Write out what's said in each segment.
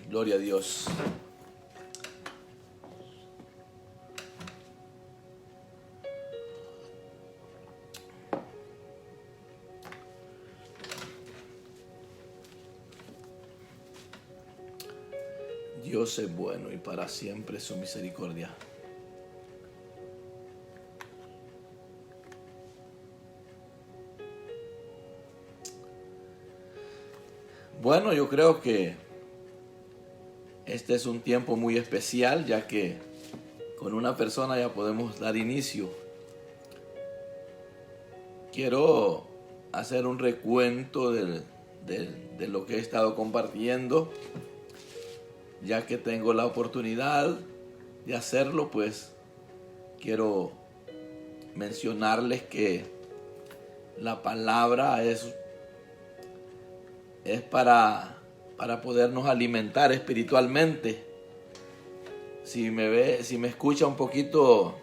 Gloria a Dios. Dios es bueno y para siempre su misericordia. Bueno, yo creo que este es un tiempo muy especial, ya que con una persona ya podemos dar inicio. Quiero hacer un recuento de lo que he estado compartiendo, ya que tengo la oportunidad de hacerlo. Pues quiero mencionarles que la palabra es para podernos alimentar espiritualmente. Si me escucha un poquito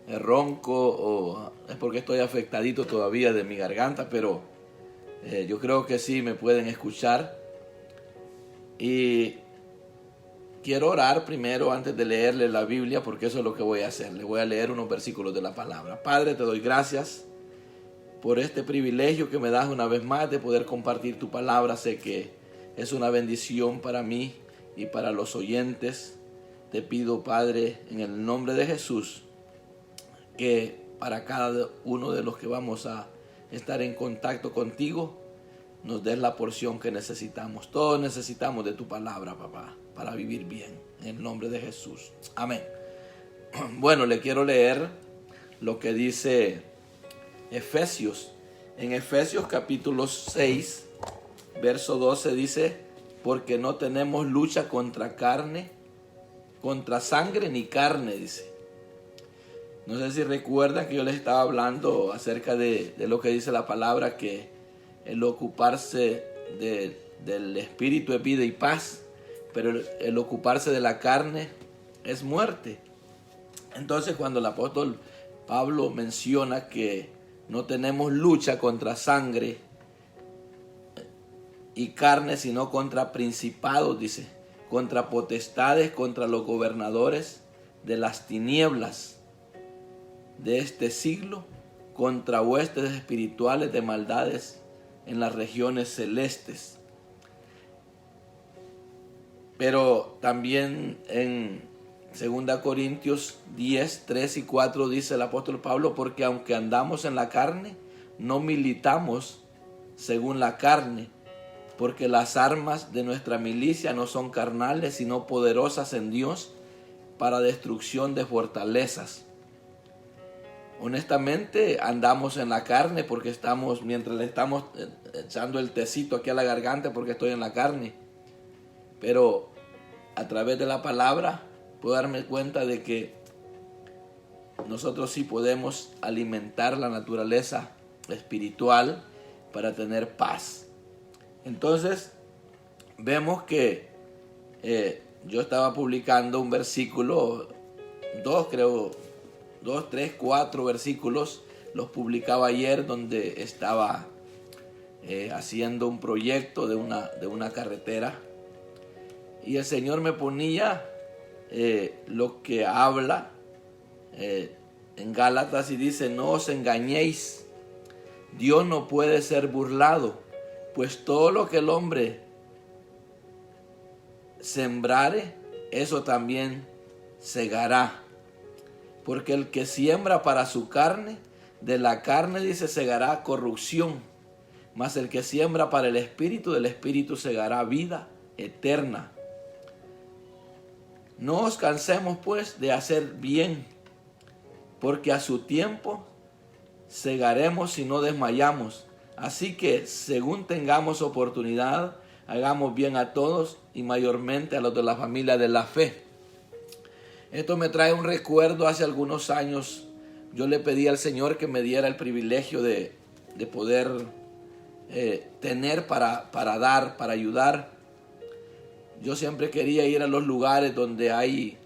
ronco, o es porque estoy afectadito todavía de mi garganta, pero yo creo que sí me pueden escuchar. Y quiero orar primero antes de leerle la Biblia, porque eso es lo que voy a hacer. Le voy a leer unos versículos de la palabra. Padre, te doy gracias por este privilegio que me das una vez más de poder compartir tu palabra. Sé que es una bendición para mí y para los oyentes. Te pido, Padre, en el nombre de Jesús, que para cada uno de los que vamos a estar en contacto contigo, nos des la porción que necesitamos. Todos necesitamos de tu palabra, papá, para vivir bien. En el nombre de Jesús. Amén. Bueno, le quiero leer lo que dice Efesios. En Efesios capítulo 6, verso 12 dice: porque no tenemos lucha contra sangre ni carne, dice. No sé si recuerdan que yo les estaba hablando acerca de lo que dice la palabra, que el ocuparse del espíritu es vida y paz, pero el ocuparse de la carne es muerte. Entonces, cuando el apóstol Pablo menciona que no tenemos lucha contra sangre y carne, sino contra principados, dice, contra potestades, contra los gobernadores de las tinieblas de este siglo, contra huestes espirituales de maldades en las regiones celestes. Pero también en 2 Corintios 10, 3 y 4 dice el apóstol Pablo: porque aunque andamos en la carne, no militamos según la carne, porque las armas de nuestra milicia no son carnales, sino poderosas en Dios para destrucción de fortalezas. Honestamente, andamos en la carne porque mientras le estamos echando el tecito aquí a la garganta, porque estoy en la carne. Pero a través de la palabra puedo darme cuenta de que nosotros sí podemos alimentar la naturaleza espiritual para tener paz. Entonces, vemos que yo estaba publicando un versículo, dos, tres, cuatro versículos, los publicaba ayer, donde estaba haciendo un proyecto de una carretera, y el Señor me ponía lo que habla en Gálatas, y dice: no os engañéis, Dios no puede ser burlado, pues todo lo que el hombre sembrare, eso también segará. Porque el que siembra para su carne, de la carne, dice, segará corrupción. Mas el que siembra para el espíritu, del espíritu segará vida eterna. No os cansemos pues de hacer bien, porque a su tiempo segaremos si no desmayamos. Así que, según tengamos oportunidad, hagamos bien a todos, y mayormente a los de la familia de la fe. Esto me trae un recuerdo. Hace algunos años yo le pedí al Señor que me diera el privilegio de poder tener para dar, para ayudar. Yo siempre quería ir a los lugares donde hay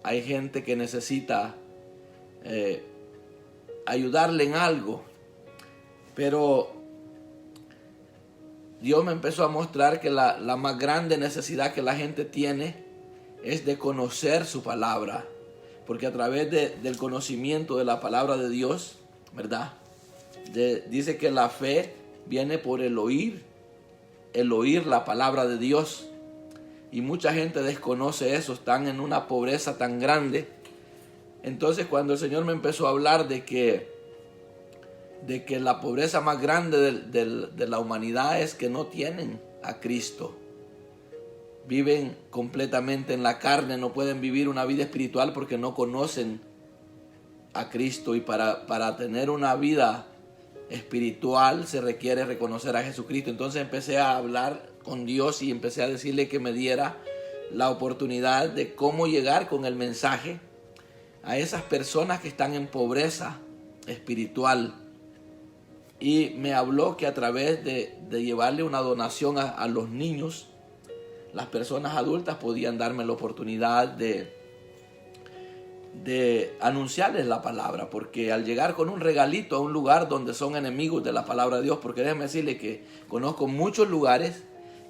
gente que necesita ayudarle en algo. Pero Dios me empezó a mostrar que la más grande necesidad que la gente tiene es de conocer su palabra. Porque a través del conocimiento de la palabra de Dios, ¿verdad? Dice que la fe viene por el oír la palabra de Dios. Y mucha gente desconoce eso, están en una pobreza tan grande. Entonces cuando el Señor me empezó a hablar de que la pobreza más grande de la humanidad es que no tienen a Cristo. Viven completamente en la carne, no pueden vivir una vida espiritual porque no conocen a Cristo. Y para tener una vida espiritual se requiere reconocer a Jesucristo. Entonces empecé a hablar con Dios y empecé a decirle que me diera la oportunidad de cómo llegar con el mensaje a esas personas que están en pobreza espiritual. Y me habló que a través de llevarle una donación a los niños, las personas adultas podían darme la oportunidad de anunciarles la palabra, porque al llegar con un regalito a un lugar donde son enemigos de la palabra de Dios, porque déjeme decirle que conozco muchos lugares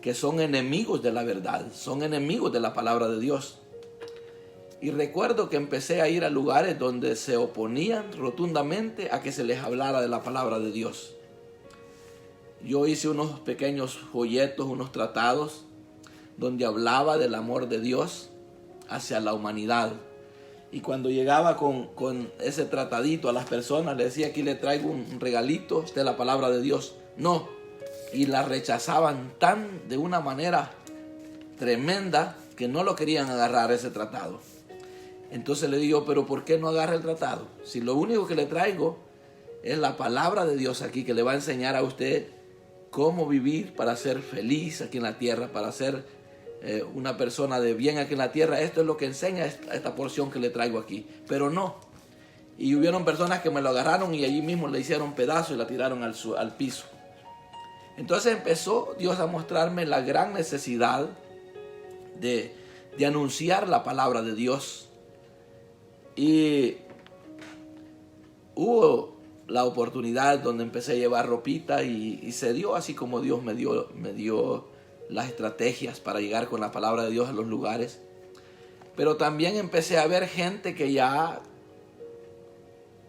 que son enemigos de la verdad, son enemigos de la palabra de Dios. Y recuerdo que empecé a ir a lugares donde se oponían rotundamente a que se les hablara de la palabra de Dios. Yo hice unos pequeños folletos, unos tratados, donde hablaba del amor de Dios hacia la humanidad. Y cuando llegaba con ese tratadito a las personas, les decía: aquí le traigo un regalito de la palabra de Dios. No, y la rechazaban de una manera tremenda que no lo querían agarrar ese tratado. Entonces le digo: pero ¿por qué no agarra el tratado? Si lo único que le traigo es la palabra de Dios aquí, que le va a enseñar a usted cómo vivir para ser feliz aquí en la tierra, para ser una persona de bien aquí en la tierra. Esto es lo que enseña esta porción que le traigo aquí. Pero no. Y hubieron personas que me lo agarraron y allí mismo le hicieron pedazos y la tiraron al piso. Entonces empezó Dios a mostrarme la gran necesidad de anunciar la palabra de Dios. Y hubo la oportunidad donde empecé a llevar ropita y se dio así como Dios me dio las estrategias para llegar con la palabra de Dios a los lugares. Pero también empecé a ver gente que ya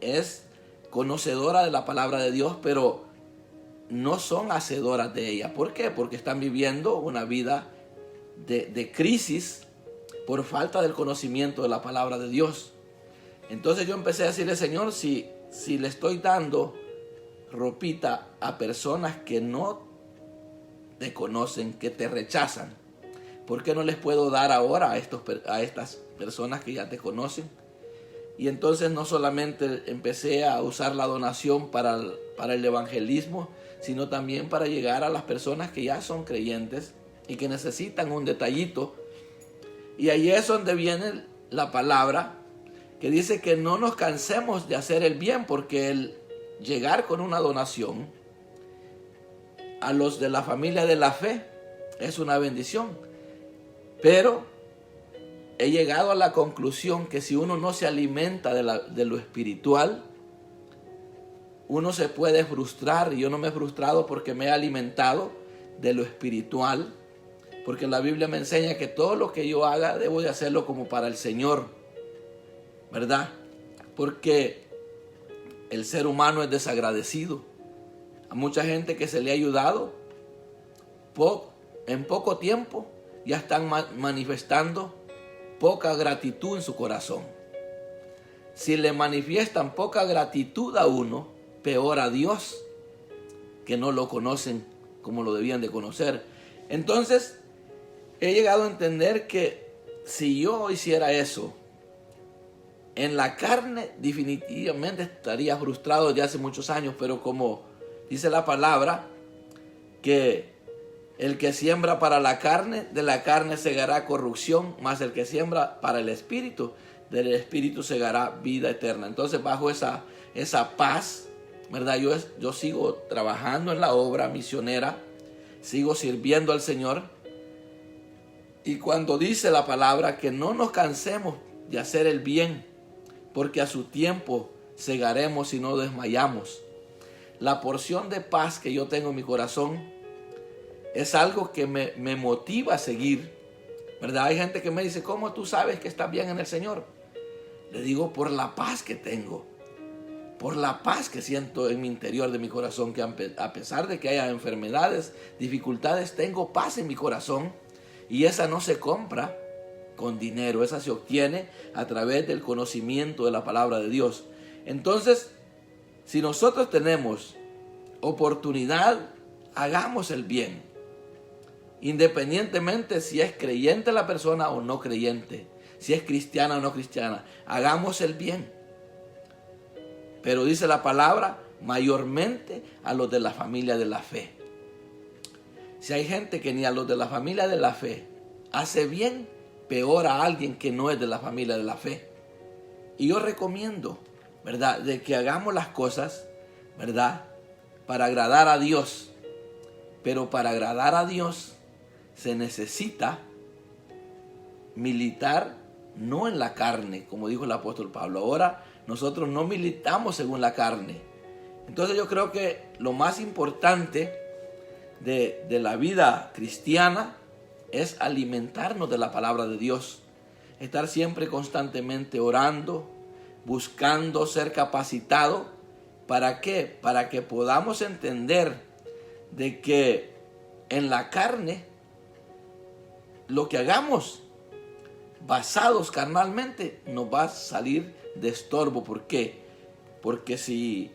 es conocedora de la palabra de Dios, pero no son hacedoras de ella. ¿Por qué? Porque están viviendo una vida de crisis por falta del conocimiento de la palabra de Dios. Entonces yo empecé a decirle: Señor, si le estoy dando ropita a personas que no te conocen, que te rechazan, ¿por qué no les puedo dar ahora a estas personas que ya te conocen? Y entonces no solamente empecé a usar la donación para el evangelismo, sino también para llegar a las personas que ya son creyentes y que necesitan un detallito. Y ahí es donde viene la palabra que dice que no nos cansemos de hacer el bien, porque el llegar con una donación a los de la familia de la fe es una bendición. Pero he llegado a la conclusión que si uno no se alimenta de lo espiritual, uno se puede frustrar. Y yo no me he frustrado porque me he alimentado de lo espiritual, porque la Biblia me enseña que todo lo que yo haga debo de hacerlo como para el Señor, ¿verdad? Porque el ser humano es desagradecido. A mucha gente que se le ha ayudado, en poco tiempo ya están manifestando poca gratitud en su corazón. Si le manifiestan poca gratitud a uno, peor a Dios, que no lo conocen como lo debían de conocer. Entonces, he llegado a entender que si yo hiciera eso en la carne, definitivamente estaría frustrado desde hace muchos años. Pero como dice la palabra, que el que siembra para la carne, de la carne segará corrupción, mas el que siembra para el espíritu, del espíritu segará vida eterna. Entonces, bajo esa paz, ¿verdad? Yo sigo trabajando en la obra misionera, sigo sirviendo al Señor. Y cuando dice la palabra que no nos cansemos de hacer el bien, porque a su tiempo segaremos y no desmayamos. La porción de paz que yo tengo en mi corazón es algo que me motiva a seguir, ¿verdad? Hay gente que me dice, ¿cómo tú sabes que estás bien en el Señor? Le digo, por la paz que tengo, por la paz que siento en mi interior de mi corazón, que a pesar de que haya enfermedades, dificultades, tengo paz en mi corazón, y esa no se compra con dinero, esa se obtiene a través del conocimiento de la palabra de Dios. Entonces, si nosotros tenemos oportunidad, hagamos el bien, independientemente si es creyente la persona o no creyente, si es cristiana o no cristiana, hagamos el bien. Pero dice la palabra, mayormente a los de la familia de la fe. Si hay gente que ni a los de la familia de la fe hace bien, peor a alguien que no es de la familia de la fe. Y yo recomiendo, ¿verdad?, de que hagamos las cosas, ¿verdad?, para agradar a Dios. Pero para agradar a Dios se necesita militar no en la carne, como dijo el apóstol Pablo. Ahora nosotros no militamos según la carne. Entonces yo creo que lo más importante de la vida cristiana es alimentarnos de la palabra de Dios. Estar siempre constantemente orando, buscando ser capacitado. ¿Para qué? Para que podamos entender de que en la carne lo que hagamos basados carnalmente nos va a salir de estorbo. ¿Por qué? Porque si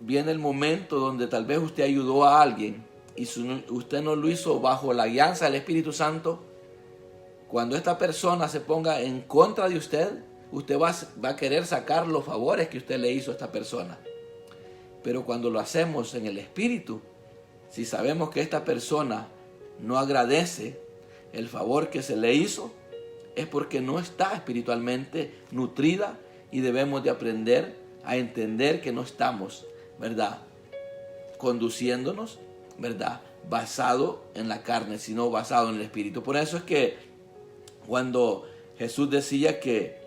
viene el momento donde tal vez usted ayudó a alguien y usted no lo hizo bajo la guianza del Espíritu Santo, cuando esta persona se ponga en contra de usted va a querer sacar los favores que usted le hizo a esta persona. Pero cuando lo hacemos en el Espíritu, si sabemos que esta persona no agradece el favor que se le hizo, es porque no está espiritualmente nutrida, y debemos de aprender a entender que no estamos, ¿verdad?, conduciéndonos, ¿verdad?, basado en la carne, sino basado en el Espíritu. Por eso es que cuando Jesús decía que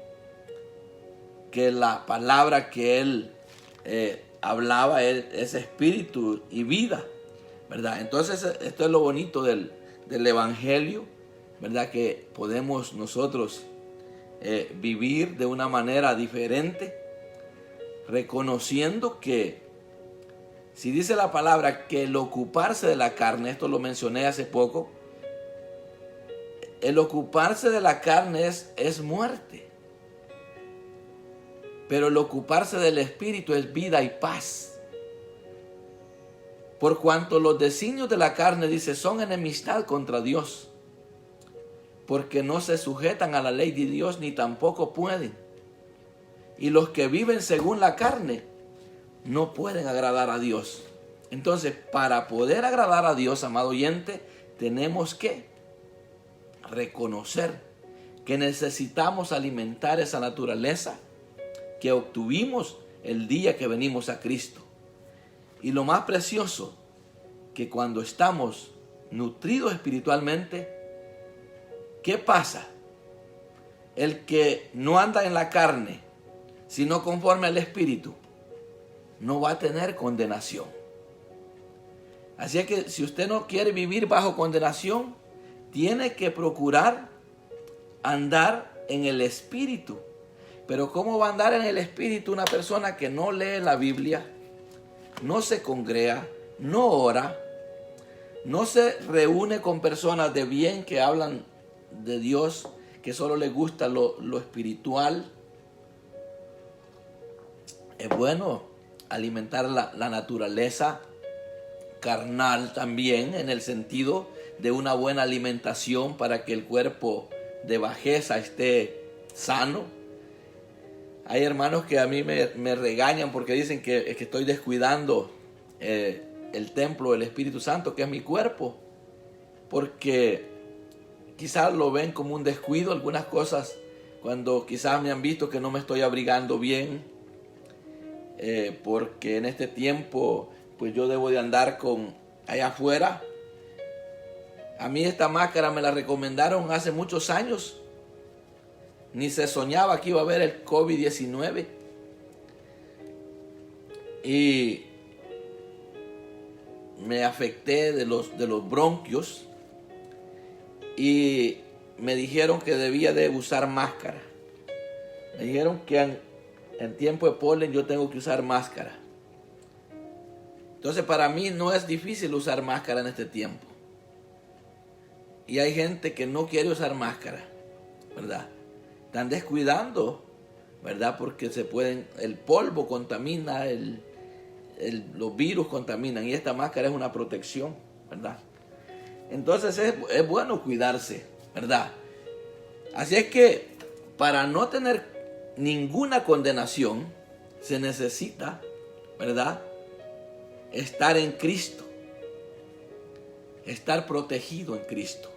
la palabra que Él hablaba es espíritu y vida, ¿verdad? Entonces esto es lo bonito del Evangelio, ¿verdad?, que podemos nosotros vivir de una manera diferente, reconociendo que si dice la palabra que el ocuparse de la carne, esto lo mencioné hace poco, el ocuparse de la carne es muerte, pero el ocuparse del Espíritu es vida y paz. Por cuanto los designios de la carne, dice, son enemistad contra Dios, porque no se sujetan a la ley de Dios, ni tampoco pueden. Y los que viven según la carne no pueden agradar a Dios. Entonces, para poder agradar a Dios, amado oyente, tenemos que reconocer que necesitamos alimentar esa naturaleza que obtuvimos el día que venimos a Cristo. Y lo más precioso, que cuando estamos nutridos espiritualmente, ¿qué pasa? El que no anda en la carne, sino conforme al Espíritu, no va a tener condenación. Así es que si usted no quiere vivir bajo condenación, tiene que procurar andar en el Espíritu. Pero ¿cómo va a andar en el Espíritu una persona que no lee la Biblia, no se congrega, no ora, no se reúne con personas de bien que hablan de Dios, que solo les gusta lo espiritual? Es bueno alimentar la naturaleza carnal también, en el sentido de una buena alimentación para que el cuerpo de bajeza esté sano. Hay hermanos que a mí me regañan porque dicen que estoy descuidando el templo del Espíritu Santo, que es mi cuerpo, porque quizás lo ven como un descuido algunas cosas, cuando quizás me han visto que no me estoy abrigando bien, porque en este tiempo pues yo debo de andar con allá afuera. A mí esta máscara me la recomendaron hace muchos años. Ni se soñaba que iba a haber el COVID-19. Y me afecté de los bronquios y me dijeron que debía de usar máscara. Me dijeron que en tiempo de polen yo tengo que usar máscara. Entonces para mí no es difícil usar máscara en este tiempo. Y hay gente que no quiere usar máscara, ¿verdad? Están descuidando, ¿verdad? Porque el polvo contamina, los virus contaminan y esta máscara es una protección, ¿verdad? Entonces es bueno cuidarse, ¿verdad? Así es que para no tener ninguna condenación se necesita, ¿verdad?, estar en Cristo, estar protegido en Cristo.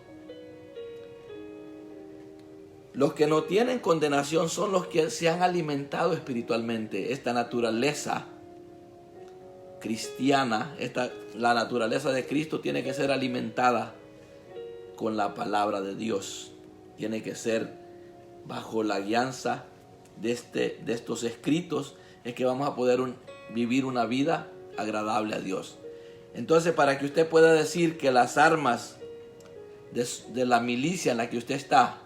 Los que no tienen condenación son los que se han alimentado espiritualmente. Esta naturaleza cristiana, la naturaleza de Cristo tiene que ser alimentada con la palabra de Dios. Tiene que ser bajo la guianza de estos escritos, es que vamos a poder vivir una vida agradable a Dios. Entonces, para que usted pueda decir que las armas de la milicia en la que usted está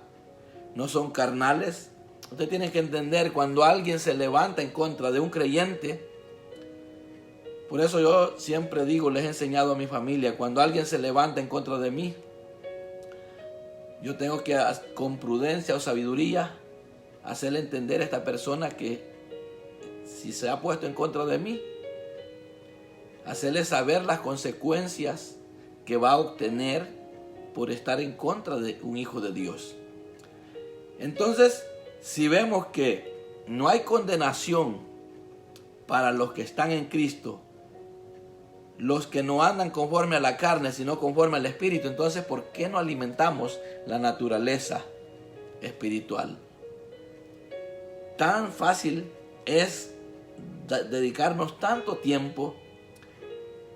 no son carnales, usted tiene que entender cuando alguien se levanta en contra de un creyente. Por eso yo siempre digo, les he enseñado a mi familia, cuando alguien se levanta en contra de mí, yo tengo que, con prudencia o sabiduría, hacerle entender a esta persona que si se ha puesto en contra de mí, hacerle saber las consecuencias que va a obtener por estar en contra de un hijo de Dios. Entonces, si vemos que no hay condenación para los que están en Cristo, los que no andan conforme a la carne, sino conforme al Espíritu, entonces, ¿por qué no alimentamos la naturaleza espiritual? Tan fácil es dedicarnos tanto tiempo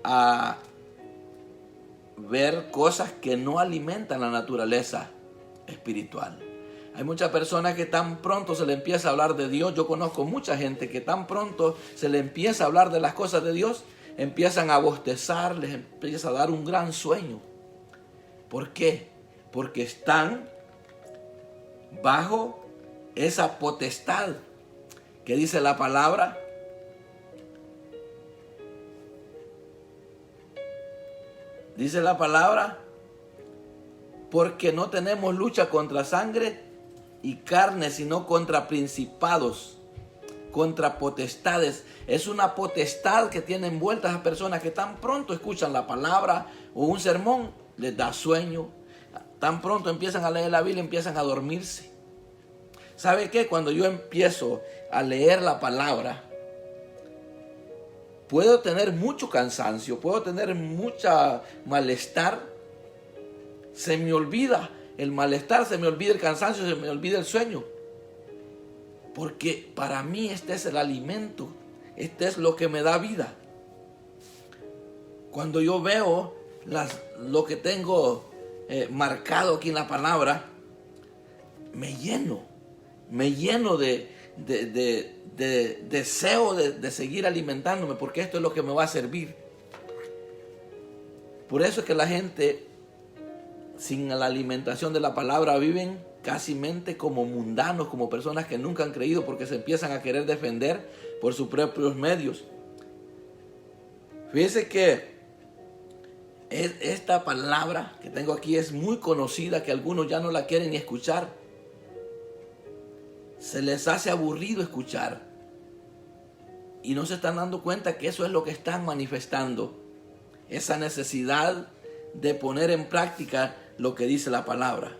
a ver cosas que no alimentan la naturaleza espiritual. Hay muchas personas que tan pronto se le empieza a hablar de Dios. Yo conozco mucha gente que tan pronto se le empieza a hablar de las cosas de Dios, empiezan a bostezar, les empieza a dar un gran sueño. ¿Por qué? Porque están bajo esa potestad que dice la palabra. Dice la palabra, porque no tenemos lucha contra sangre y carne, sino contra principados, contra potestades. Es una potestad que tiene envueltas a personas que tan pronto escuchan la palabra o un sermón, les da sueño. Tan pronto empiezan a leer la Biblia, empiezan a dormirse. ¿Sabe qué? Cuando yo empiezo a leer la palabra, puedo tener mucho cansancio, puedo tener mucha malestar. Se me olvida el malestar, se me olvida el cansancio, se me olvida el sueño. Porque para mí este es el alimento, este es lo que me da vida. Cuando yo veo lo que tengo marcado aquí en la palabra, me lleno de deseo de seguir alimentándome, porque esto es lo que me va a servir. Por eso es que la gente sin la alimentación de la palabra viven casi como mundanos, como personas que nunca han creído, porque se empiezan a querer defender por sus propios medios. Fíjense que esta palabra que tengo aquí es muy conocida, que algunos ya no la quieren ni escuchar. Se les hace aburrido escuchar y no se están dando cuenta que eso es lo que están manifestando, esa necesidad de poner en práctica lo que dice la palabra.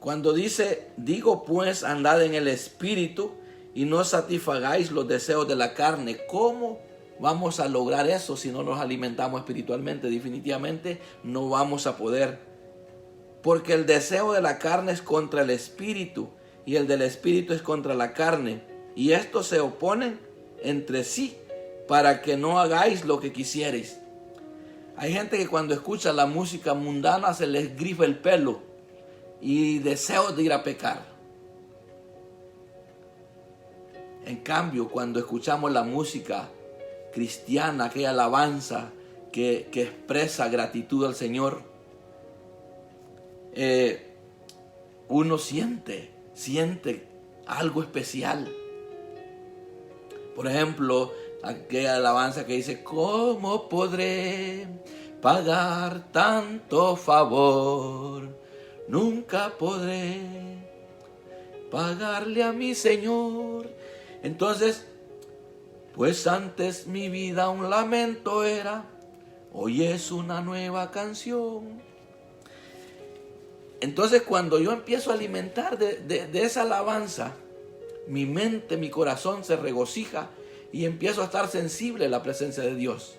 Cuando dice, digo pues, andad en el Espíritu y no satisfagáis los deseos de la carne. ¿Cómo vamos a lograr eso si no nos alimentamos espiritualmente? Definitivamente no vamos a poder. Porque el deseo de la carne es contra el Espíritu y el del Espíritu es contra la carne. Y estos se oponen entre sí para que no hagáis lo que quisierais. Hay gente que cuando escucha la música mundana se les grifa el pelo y deseos de ir a pecar. En cambio, cuando escuchamos la música cristiana, aquella alabanza que expresa gratitud al Señor, uno siente algo especial. Por ejemplo, aquella alabanza que dice: ¿cómo podré pagar tanto favor? Nunca podré pagarle a mi Señor. Entonces, pues antes mi vida un lamento era, hoy es una nueva canción. Entonces, cuando yo empiezo a alimentar de esa alabanza, mi mente, mi corazón se regocija y empiezo a estar sensible a la presencia de Dios.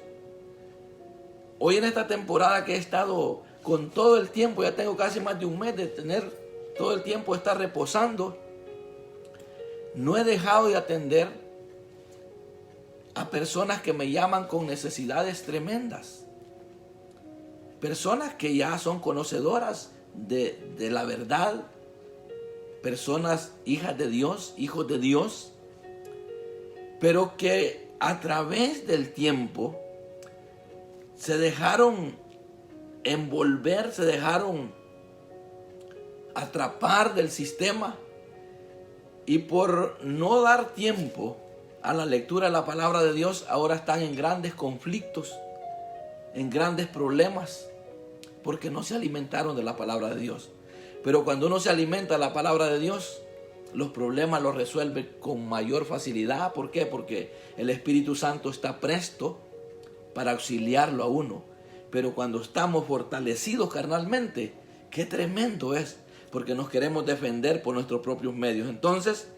Hoy en esta temporada que he estado con todo el tiempo, ya tengo casi más de un mes de tener todo el tiempo de estar reposando, no he dejado de atender a personas que me llaman con necesidades tremendas. Personas que ya son conocedoras de la verdad, personas hijas de Dios, hijos de Dios, pero que a través del tiempo se dejaron envolver, se dejaron atrapar del sistema, y por no dar tiempo a la lectura de la palabra de Dios, ahora están en grandes conflictos, en grandes problemas, porque no se alimentaron de la palabra de Dios. Pero cuando uno se alimenta de la palabra de Dios, los problemas los resuelve con mayor facilidad. ¿Por qué? Porque el Espíritu Santo está presto para auxiliarlo a uno. Pero cuando estamos fortalecidos carnalmente, qué tremendo es, porque nos queremos defender por nuestros propios medios. Entonces,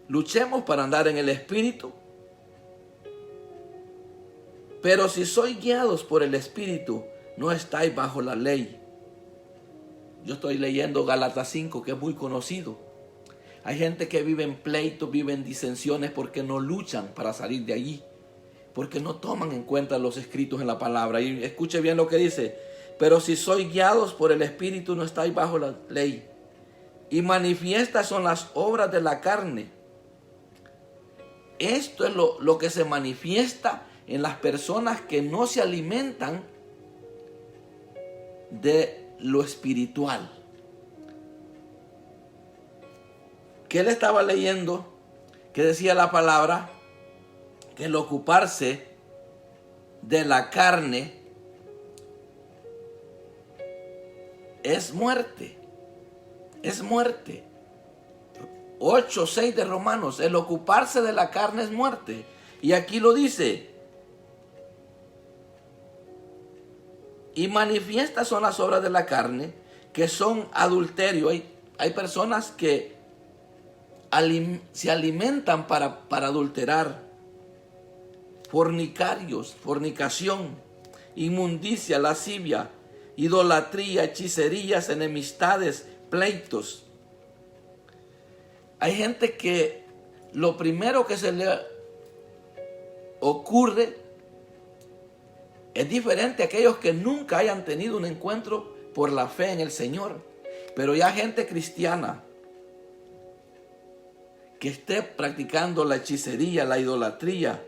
luchemos para andar en el Espíritu. Pero si sois guiados por el Espíritu, no estáis bajo la ley. Yo estoy leyendo Gálatas 5, que es muy conocido. Hay gente que vive en pleitos, vive en disensiones porque no luchan para salir de allí, porque no toman en cuenta los escritos en la palabra. Y escuche bien lo que dice: pero si sois guiados por el Espíritu, no estáis bajo la ley. Y manifiestas son las obras de la carne. Esto es lo que se manifiesta en las personas que no se alimentan de lo espiritual. Que él estaba leyendo, que decía la palabra, que el ocuparse de la carne es muerte. Es muerte. 8:6 de Romanos, el ocuparse de la carne es muerte. Y aquí lo dice: y manifiestas son las obras de la carne, que son adulterio. Hay personas que se alimentan para adulterar. Fornicarios, fornicación, inmundicia, lascivia, idolatría, hechicerías, enemistades, pleitos. Hay gente que lo primero que se le ocurre es diferente a aquellos que nunca hayan tenido un encuentro por la fe en el Señor. Pero ya gente cristiana que esté practicando la hechicería, la idolatría,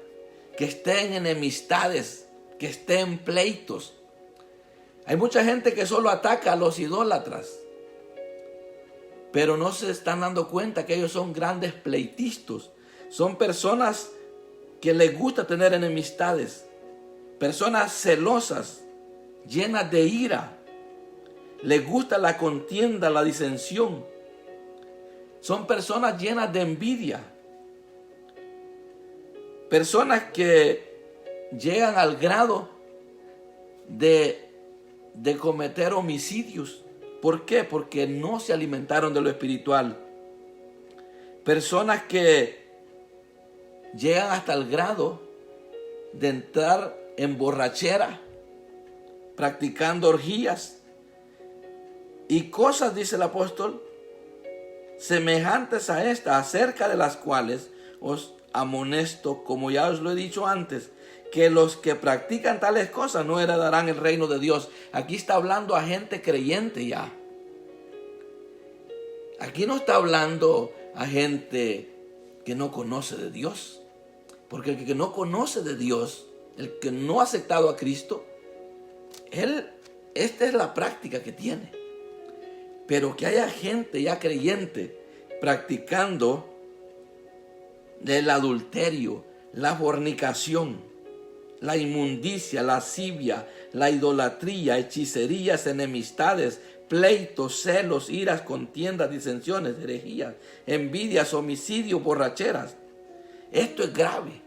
que esté en enemistades, que esté en pleitos. Hay mucha gente que solo ataca a los idólatras, pero no se están dando cuenta que ellos son grandes pleitistas. Son personas que les gusta tener enemistades, personas celosas, llenas de ira. Les gusta la contienda, la disensión. Son personas llenas de envidia. Personas que llegan al grado de cometer homicidios. ¿Por qué? Porque no se alimentaron de lo espiritual. Personas que llegan hasta el grado de entrar en borrachera, practicando orgías y cosas, dice el apóstol, semejantes a esta, acerca de las cuales os amonesto, como ya os lo he dicho antes, que los que practican tales cosas no heredarán el reino de Dios. Aquí está hablando a gente creyente ya. Aquí no está hablando a gente que no conoce de Dios. Porque el que no conoce de Dios, el que no ha aceptado a Cristo, esta es la práctica que tiene. Pero que haya gente ya creyente practicando el adulterio, la fornicación, la inmundicia, la lascivia, la idolatría, hechicerías, enemistades, pleitos, celos, iras, contiendas, disensiones, herejías, envidias, homicidios, borracheras. Esto es grave.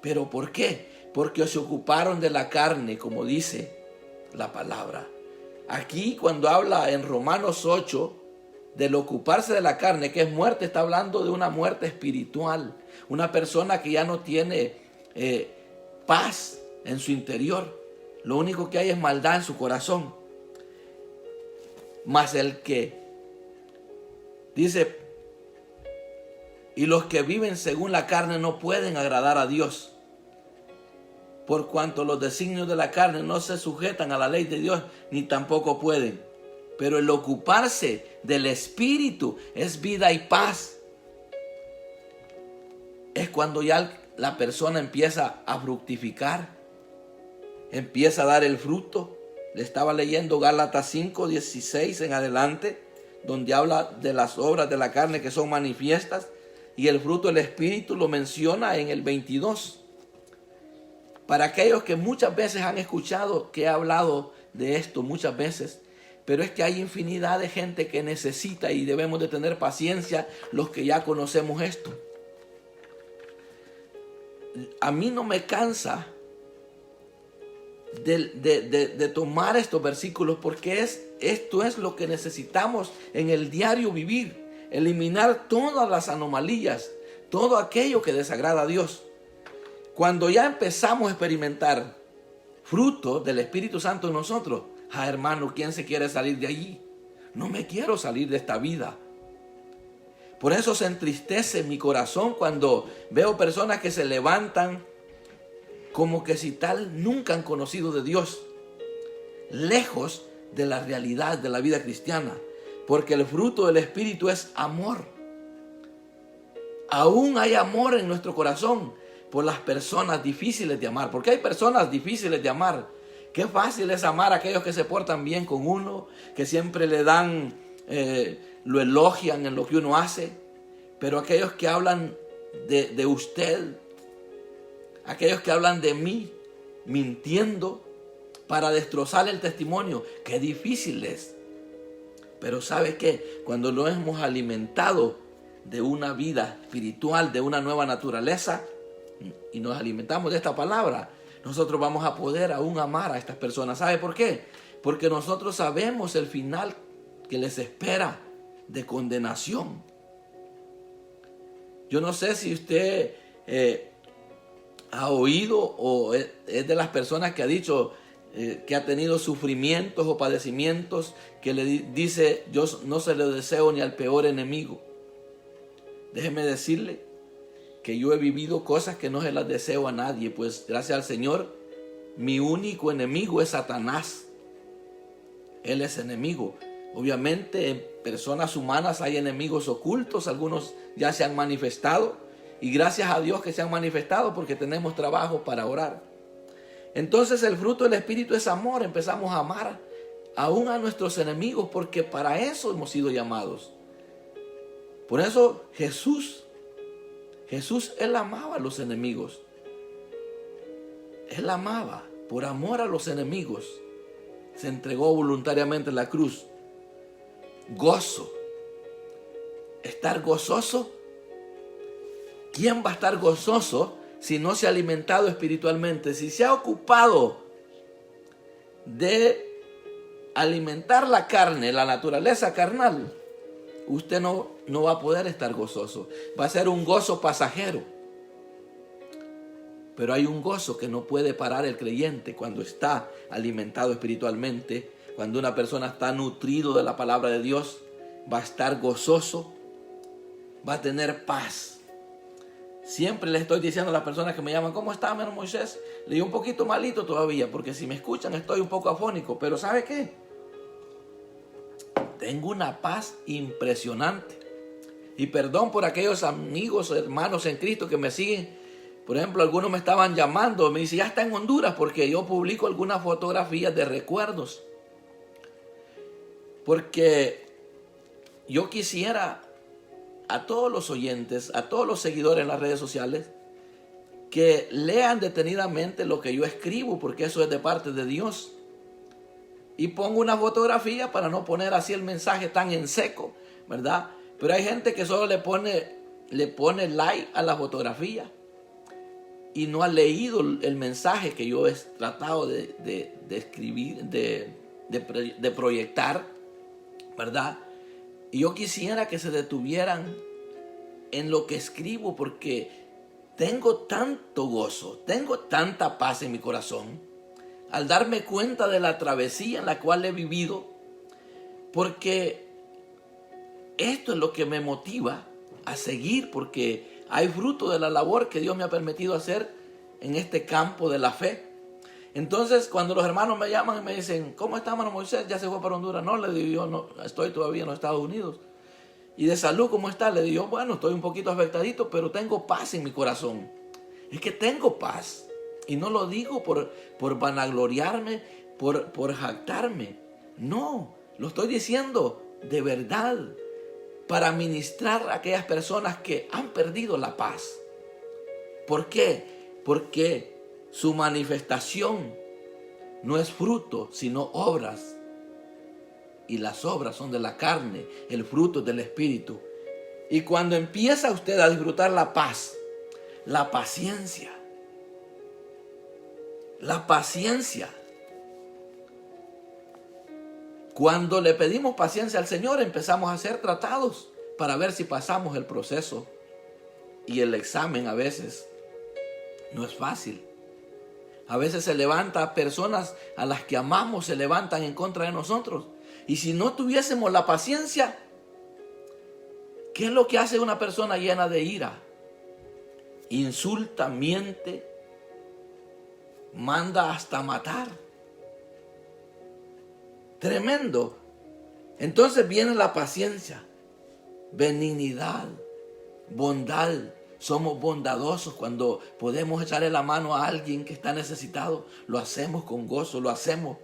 ¿Pero por qué? Porque se ocuparon de la carne, como dice la palabra. Aquí cuando habla en Romanos 8 del ocuparse de la carne, que es muerte, está hablando de una muerte espiritual. Una persona que ya no tiene paz en su interior. Lo único que hay es maldad en su corazón. Mas el que dice, y los que viven según la carne no pueden agradar a Dios, por cuanto los designios de la carne no se sujetan a la ley de Dios, ni tampoco pueden. Pero el ocuparse del Espíritu es vida y paz. Es cuando ya la persona empieza a fructificar, empieza a dar el fruto. Le estaba leyendo Gálatas 5, 16 en adelante, donde habla de las obras de la carne que son manifiestas, y el fruto del Espíritu lo menciona en el 22. Para aquellos que muchas veces han escuchado que he hablado de esto muchas veces, pero es que hay infinidad de gente que necesita y debemos de tener paciencia los que ya conocemos esto. A mí no me cansa de tomar estos versículos, porque esto es lo que necesitamos en el diario vivir. Eliminar todas las anomalías, todo aquello que desagrada a Dios. Cuando ya empezamos a experimentar fruto del Espíritu Santo en nosotros, hermano, ¿quién se quiere salir de allí? No me quiero salir de esta vida. Por eso se entristece mi corazón cuando veo personas que se levantan como que si tal nunca han conocido de Dios, lejos de la realidad de la vida cristiana, porque el fruto del Espíritu es amor. Aún hay amor en nuestro corazón por las personas difíciles de amar, porque hay personas difíciles de amar. Qué fácil es amar a aquellos que se portan bien con uno, que siempre le dan, lo elogian en lo que uno hace, pero aquellos que hablan de usted, aquellos que hablan de mí, mintiendo para destrozar el testimonio, qué difícil es. Pero ¿sabe qué? Cuando lo hemos alimentado de una vida espiritual, de una nueva naturaleza, y nos alimentamos de esta palabra, nosotros vamos a poder aún amar a estas personas. ¿Sabe por qué? Porque nosotros sabemos el final que les espera de condenación. Yo no sé si usted ha oído o es de las personas que ha dicho que ha tenido sufrimientos o padecimientos, que le dice, yo no se lo deseo ni al peor enemigo. Déjeme decirle que yo he vivido cosas que no se las deseo a nadie, pues gracias al Señor, mi único enemigo es Satanás. Él es enemigo. Obviamente en personas humanas hay enemigos ocultos, algunos ya se han manifestado, y gracias a Dios que se han manifestado porque tenemos trabajo para orar. Entonces el fruto del Espíritu es amor. Empezamos a amar aún a nuestros enemigos, porque para eso hemos sido llamados. Por eso Jesús, Él amaba a los enemigos. Él amaba por amor a los enemigos. Se entregó voluntariamente en la cruz. Gozo. Estar gozoso. ¿Quién va a estar gozoso si no se ha alimentado espiritualmente? Si se ha ocupado de alimentar la carne, la naturaleza carnal, usted no va a poder estar gozoso. Va a ser un gozo pasajero. Pero hay un gozo que no puede parar el creyente cuando está alimentado espiritualmente. Cuando una persona está nutrido de la palabra de Dios, va a estar gozoso, va a tener paz. Siempre les estoy diciendo a las personas que me llaman, ¿cómo está, hermano Moisés? Le digo un poquito malito todavía, porque si me escuchan estoy un poco afónico. Pero ¿sabe qué? Tengo una paz impresionante. Y perdón por aquellos amigos, hermanos en Cristo que me siguen Por ejemplo, algunos me estaban llamando, me dicen, ya está en Honduras, porque yo publico algunas fotografías de recuerdos. Porque yo quisiera a todos los oyentes, a todos los seguidores en las redes sociales, que lean detenidamente lo que yo escribo, porque eso es de parte de Dios. Y pongo una fotografía para no poner así el mensaje tan en seco, ¿verdad? Pero hay gente que solo le pone like a la fotografía y no ha leído el mensaje que yo he tratado de escribir, de proyectar, ¿verdad? Y yo quisiera que se detuvieran en lo que escribo, porque tengo tanto gozo, tengo tanta paz en mi corazón al darme cuenta de la travesía en la cual he vivido, porque esto es lo que me motiva a seguir, porque hay fruto de la labor que Dios me ha permitido hacer en este campo de la fe. Entonces, cuando los hermanos me llaman y me dicen, ¿cómo está, hermano Moisés? ¿Ya se fue para Honduras? No, le digo yo, no, estoy todavía en los Estados Unidos. ¿Y de salud cómo está? Le digo, bueno, estoy un poquito afectadito, pero tengo paz en mi corazón. Es que tengo paz. Y no lo digo por vanagloriarme, por jactarme. No, lo estoy diciendo de verdad, para ministrar a aquellas personas que han perdido la paz. ¿Por qué? Porque su manifestación no es fruto, sino obras. Y las obras son de la carne, el fruto del Espíritu. Y cuando empieza usted a disfrutar la paz, la paciencia, cuando le pedimos paciencia al Señor, empezamos a ser tratados para ver si pasamos el proceso. Y el examen a veces no es fácil. A veces se levanta personas a las que amamos, se levantan en contra de nosotros. Y si no tuviésemos la paciencia, ¿qué es lo que hace una persona llena de ira? Insulta, miente, manda hasta matar. Tremendo. Entonces viene la paciencia, benignidad, bondad. Somos bondadosos cuando podemos echarle la mano a alguien que está necesitado. Lo hacemos con gozo, lo hacemos.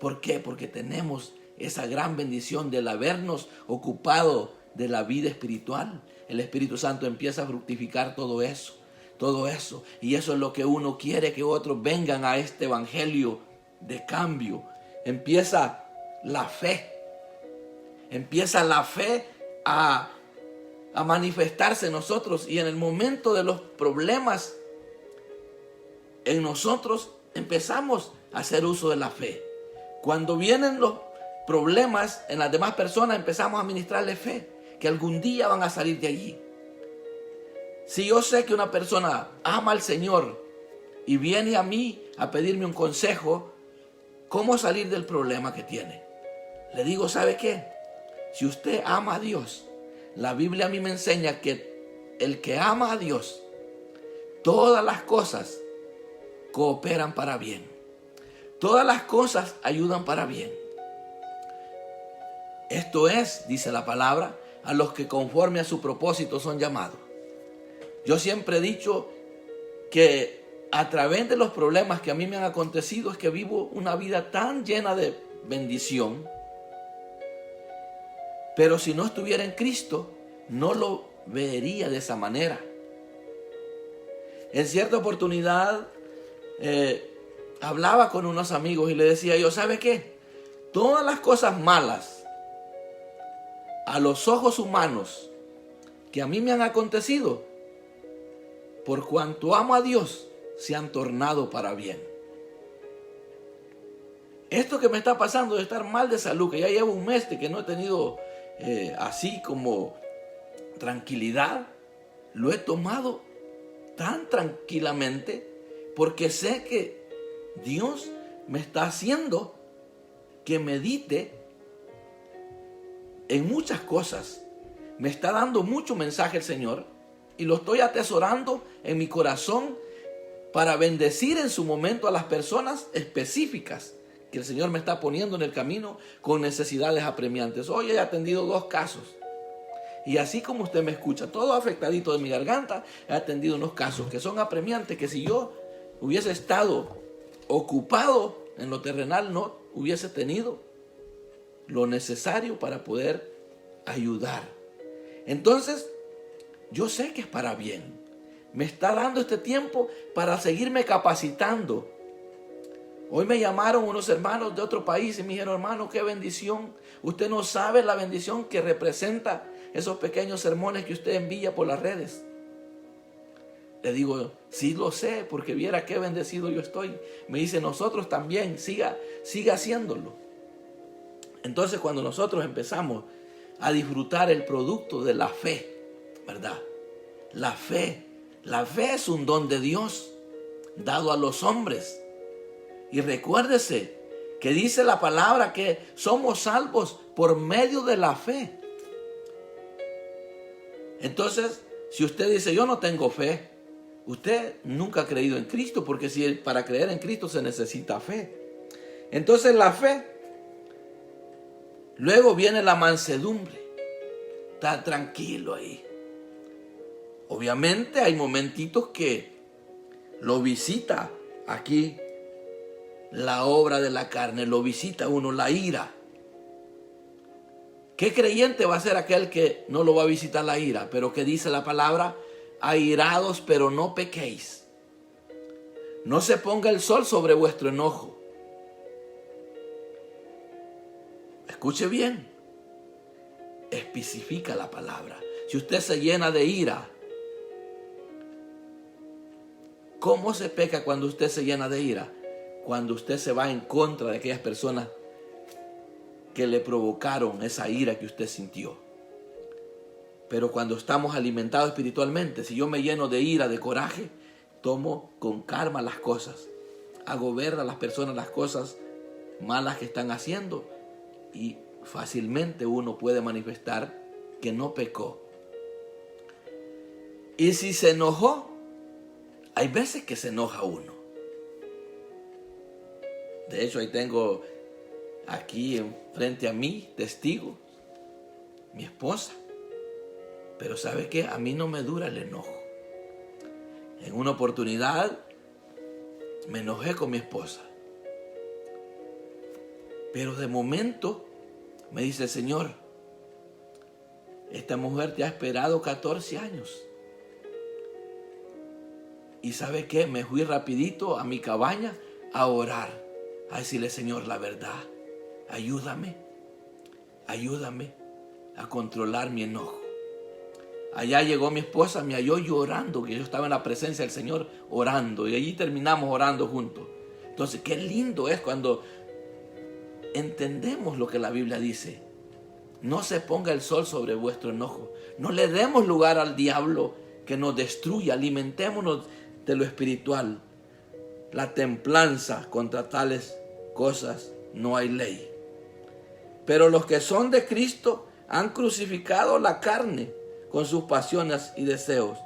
¿Por qué? Porque tenemos esa gran bendición del habernos ocupado de la vida espiritual. El Espíritu Santo empieza a fructificar todo eso. Y eso es lo que uno quiere, que otros vengan a este evangelio de cambio. Empieza la fe a manifestarse en nosotros, y en el momento de los problemas en nosotros empezamos a hacer uso de la fe. Cuando vienen los problemas en las demás personas, empezamos a ministrarle fe, que algún día van a salir de allí. Si yo sé que una persona ama al Señor y viene a mí a pedirme un consejo, ¿cómo salir del problema que tiene? Le digo, ¿sabe qué? Si usted ama a Dios, la Biblia a mí me enseña que el que ama a Dios, todas las cosas cooperan para bien. Todas las cosas ayudan para bien. Esto es, dice la palabra, a los que conforme a su propósito son llamados. Yo siempre he dicho que a través de los problemas que a mí me han acontecido es que vivo una vida tan llena de bendición. Pero si no estuviera en Cristo, no lo vería de esa manera. En cierta oportunidad hablaba con unos amigos y le decía yo, ¿sabe qué? Todas las cosas malas a los ojos humanos que a mí me han acontecido, por cuanto amo a Dios, se han tornado para bien. Esto que me está pasando de estar mal de salud, que ya llevo un mes de que no he tenido así como tranquilidad, lo he tomado tan tranquilamente porque sé que Dios me está haciendo que medite en muchas cosas. Me está dando mucho mensaje el Señor y lo estoy atesorando en mi corazón para bendecir en su momento a las personas específicas que el Señor me está poniendo en el camino con necesidades apremiantes. Hoy he atendido 2 casos Y así como usted me escucha, todo afectadito de mi garganta, he atendido unos casos que son apremiantes, que si yo hubiese estado ocupado en lo terrenal, no hubiese tenido lo necesario para poder ayudar. Entonces, yo sé que es para bien. Me está dando este tiempo para seguirme capacitando. Hoy me llamaron unos hermanos de otro país y me dijeron: hermano, qué bendición. Usted no sabe la bendición que representa esos pequeños sermones que usted envía por las redes. Le digo: sí lo sé, porque viera qué bendecido yo estoy. Me dice: nosotros también, siga haciéndolo. Entonces, cuando nosotros empezamos a disfrutar el producto de la fe, ¿verdad? La fe es un don de Dios dado a los hombres. Y recuérdese que dice la palabra que somos salvos por medio de la fe. Entonces, si usted dice: yo no tengo fe, usted nunca ha creído en Cristo, porque para creer en Cristo se necesita fe. Entonces la fe, luego viene la mansedumbre. Está tranquilo ahí. Obviamente hay momentitos que lo visita aquí la obra de la carne, lo visita uno la ira. ¿Qué creyente va a ser aquel que no lo va a visitar la ira? Pero que dice la palabra: airados, pero no pequéis. No se ponga el sol sobre vuestro enojo. Escuche bien. Especifica la palabra. Si usted se llena de ira, ¿cómo se peca cuando usted se llena de ira? Cuando usted se va en contra de aquellas personas que le provocaron esa ira que usted sintió. Pero cuando estamos alimentados espiritualmente, si yo me lleno de ira, de coraje, tomo con calma las cosas, hago ver a las personas las cosas malas que están haciendo, y fácilmente uno puede manifestar que no pecó. Y si se enojó, hay veces que se enoja uno. De hecho, ahí tengo aquí frente a mí testigo, mi esposa. Pero ¿sabe qué? A mí no me dura el enojo. En una oportunidad me enojé con mi esposa. Pero de momento me dice el Señor: esta mujer te ha esperado 14 años. Y ¿sabe qué? Me fui rapidito a mi cabaña a orar, a decirle: Señor, la verdad, ayúdame a controlar mi enojo. Allá llegó mi esposa, me halló llorando, que yo estaba en la presencia del Señor orando, y allí terminamos orando juntos. Entonces, qué lindo es cuando entendemos lo que la Biblia dice. No se ponga el sol sobre vuestro enojo. No le demos lugar al diablo que nos destruya. Alimentémonos de lo espiritual. La templanza, contra tales cosas no hay ley. Pero los que son de Cristo han crucificado la carne con sus pasiones y deseos.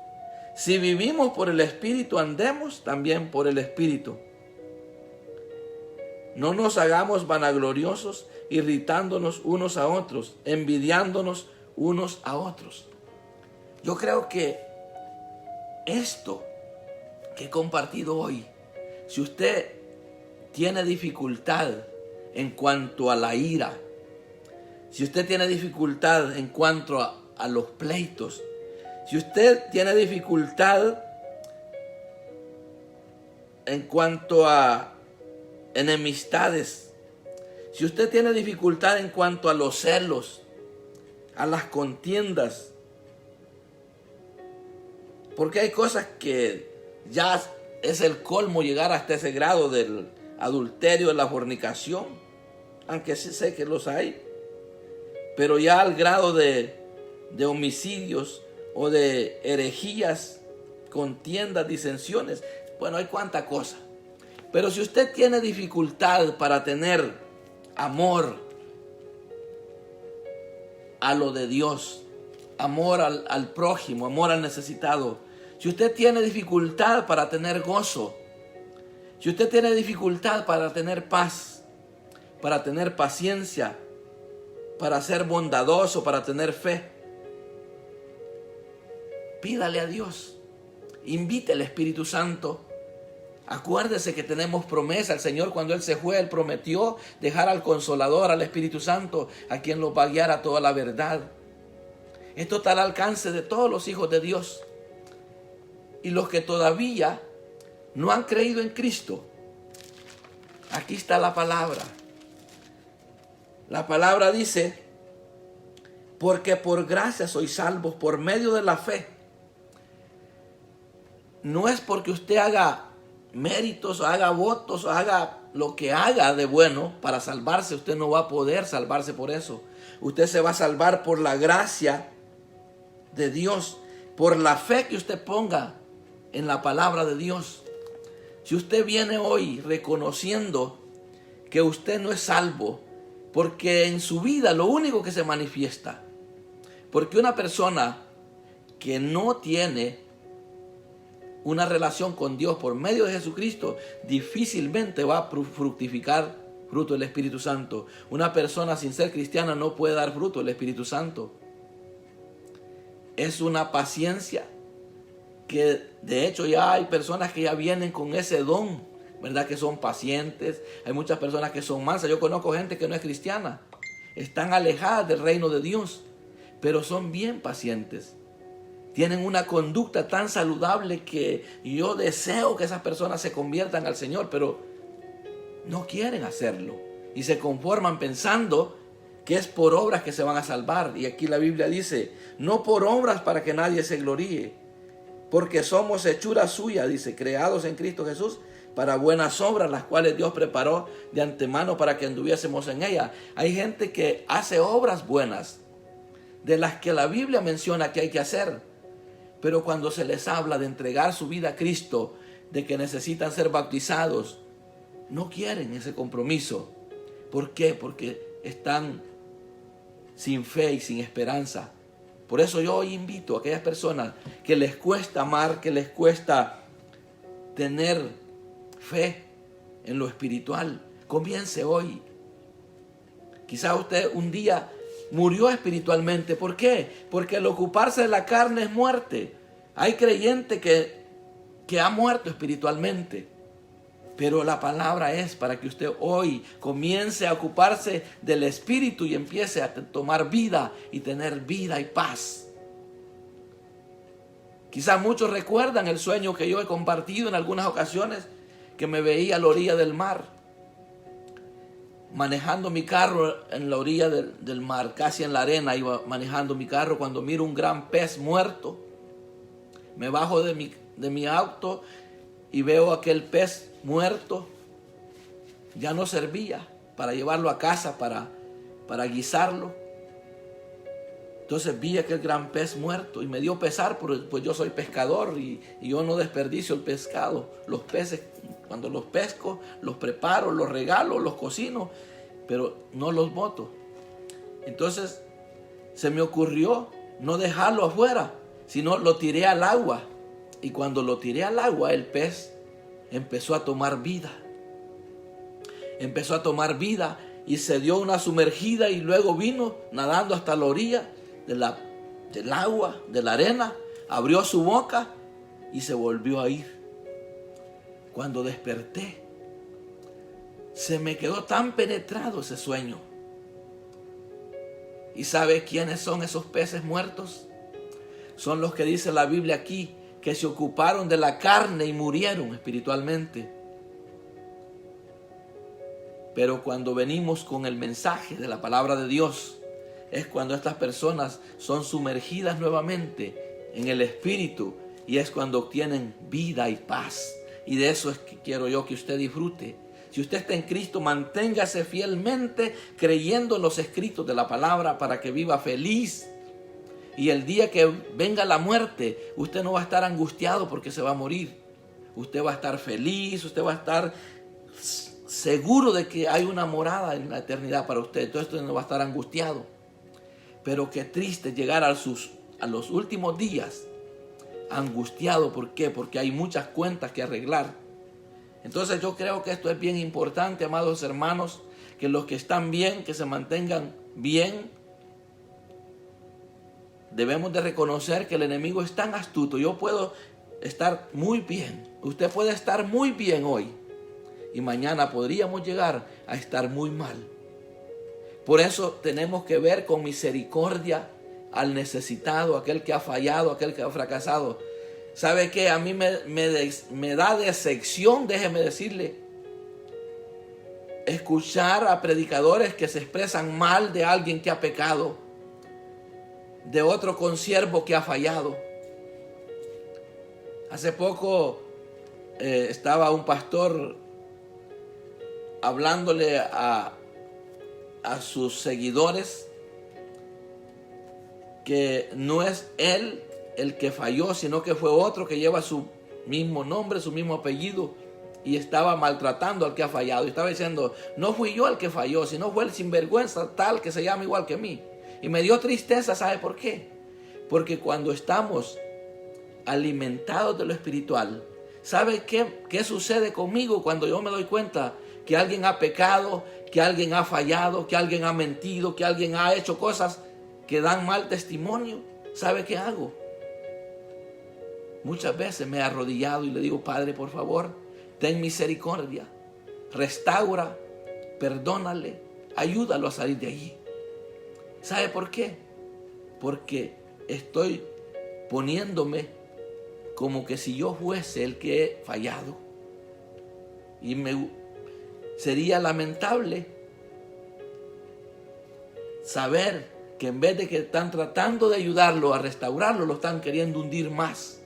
Si vivimos por el Espíritu, andemos también por el Espíritu. No nos hagamos vanagloriosos, irritándonos unos a otros, envidiándonos unos a otros. Yo creo que esto que he compartido hoy, si usted tiene dificultad en cuanto a la ira, si usted tiene dificultad en cuanto a los pleitos, si usted tiene dificultad en cuanto a enemistades, si usted tiene dificultad en cuanto a los celos, a las contiendas, porque hay cosas que ya es el colmo llegar hasta ese grado del adulterio, de la fornicación, aunque sí sé que los hay, pero ya al grado de homicidios o de herejías, contiendas, disensiones, bueno, hay cuánta cosa. Pero si usted tiene dificultad para tener amor a lo de Dios, amor al prójimo, amor al necesitado, si usted tiene dificultad para tener gozo, si usted tiene dificultad para tener paz, para tener paciencia, para ser bondadoso, para tener fe, Pídale a Dios. Invite al Espíritu Santo. Acuérdese que tenemos promesa. El Señor, cuando Él se fue, Él prometió dejar al Consolador, al Espíritu Santo, a quien los va a guiar a toda la verdad. Esto está al alcance de todos los hijos de Dios. Y los que todavía no han creído en Cristo, aquí está la palabra. La palabra dice: porque por gracia sois salvos por medio de la fe. No es porque usted haga méritos o haga votos o haga lo que haga de bueno para salvarse. Usted no va a poder salvarse por eso. Usted se va a salvar por la gracia de Dios, por la fe que usted ponga en la palabra de Dios. Si usted viene hoy reconociendo que usted no es salvo, porque en su vida lo único que se manifiesta, porque una persona que no tiene una relación con Dios por medio de Jesucristo difícilmente va a fructificar fruto del Espíritu Santo. Una persona sin ser cristiana no puede dar fruto del Espíritu Santo. Es una paciencia que de hecho ya hay personas que ya vienen con ese don, ¿verdad? Que son pacientes. Hay muchas personas que son mansas. Yo conozco gente que no es cristiana, están alejadas del reino de Dios, pero son bien pacientes. Tienen una conducta tan saludable que yo deseo que esas personas se conviertan al Señor, pero no quieren hacerlo. Y se conforman pensando que es por obras que se van a salvar. Y aquí la Biblia dice: no por obras para que nadie se gloríe, porque somos hechura suya, dice, creados en Cristo Jesús para buenas obras, las cuales Dios preparó de antemano para que anduviésemos en ellas. Hay gente que hace obras buenas, de las que la Biblia menciona que hay que hacer, pero cuando se les habla de entregar su vida a Cristo, de que necesitan ser bautizados, no quieren ese compromiso. ¿Por qué? Porque están sin fe y sin esperanza. Por eso yo hoy invito a aquellas personas que les cuesta amar, que les cuesta tener fe en lo espiritual. Comience hoy. Quizá usted un día murió espiritualmente. ¿Por qué? Porque el ocuparse de la carne es muerte. Hay creyente que ha muerto espiritualmente. Pero la palabra es para que usted hoy comience a ocuparse del Espíritu y empiece a tomar vida y tener vida y paz. Quizás muchos recuerdan el sueño que yo he compartido en algunas ocasiones, que me veía a la orilla del mar, manejando mi carro en la orilla del mar, casi en la arena iba manejando mi carro, cuando miro un gran pez muerto. Me bajo de mi auto y veo aquel pez muerto. Ya no servía para llevarlo a casa, para guisarlo. Entonces vi aquel gran pez muerto y me dio pesar, pues yo soy pescador y yo no desperdicio el pescado. Los peces, cuando los pesco, los preparo, los regalo, los cocino, pero no los boto. Entonces se me ocurrió no dejarlo afuera, sino lo tiré al agua. Y cuando lo tiré al agua, el pez empezó a tomar vida. Empezó a tomar vida y se dio una sumergida y luego vino nadando hasta la orilla del agua, de la arena, abrió su boca y se volvió a ir. Cuando desperté, se me quedó tan penetrado ese sueño. ¿Y sabe quiénes son esos peces muertos? Son los que dice la Biblia aquí, que se ocuparon de la carne y murieron espiritualmente. Pero cuando venimos con el mensaje de la palabra de Dios, es cuando estas personas son sumergidas nuevamente en el Espíritu y es cuando obtienen vida y paz. Y de eso es que quiero yo que usted disfrute. Si usted está en Cristo, manténgase fielmente creyendo en los escritos de la palabra para que viva feliz. Y el día que venga la muerte, usted no va a estar angustiado porque se va a morir. Usted va a estar feliz, usted va a estar seguro de que hay una morada en la eternidad para usted. Entonces usted no va a estar angustiado. Pero qué triste llegar a los últimos días angustiado. ¿Por qué? Porque hay muchas cuentas que arreglar. Entonces yo creo que esto es bien importante, amados hermanos, que los que están bien, que se mantengan bien. debemos de reconocer que el enemigo es tan astuto. Yo puedo estar muy bien, usted puede estar muy bien hoy, y mañana podríamos llegar a estar muy mal. Por eso tenemos que ver con misericordia al necesitado, aquel que ha fallado, aquel que ha fracasado. ¿Sabe qué? A mí me da decepción, déjeme decirle, escuchar a predicadores que se expresan mal de alguien que ha pecado, de otro consiervo que ha fallado. Hace poco estaba un pastor hablándole a sus seguidores que no es él el que falló, sino que fue otro que lleva su mismo nombre, su mismo apellido, y estaba maltratando al que ha fallado. Y estaba diciendo, no fui yo el que falló, sino fue el sinvergüenza tal que se llama igual que mí. Y me dio tristeza, ¿sabe por qué? Porque cuando estamos alimentados de lo espiritual, ¿sabe qué sucede conmigo cuando yo me doy cuenta que alguien ha pecado, que alguien ha fallado, que alguien ha mentido, que alguien ha hecho cosas que dan mal testimonio? ¿Sabe qué hago? Muchas veces me he arrodillado y le digo, Padre, por favor, ten misericordia, restaura, perdónale, ayúdalo a salir de allí. ¿Sabe por qué? Porque estoy poniéndome como que si yo fuese el que he fallado. Y sería lamentable saber que en vez de que están tratando de ayudarlo a restaurarlo, lo están queriendo hundir más.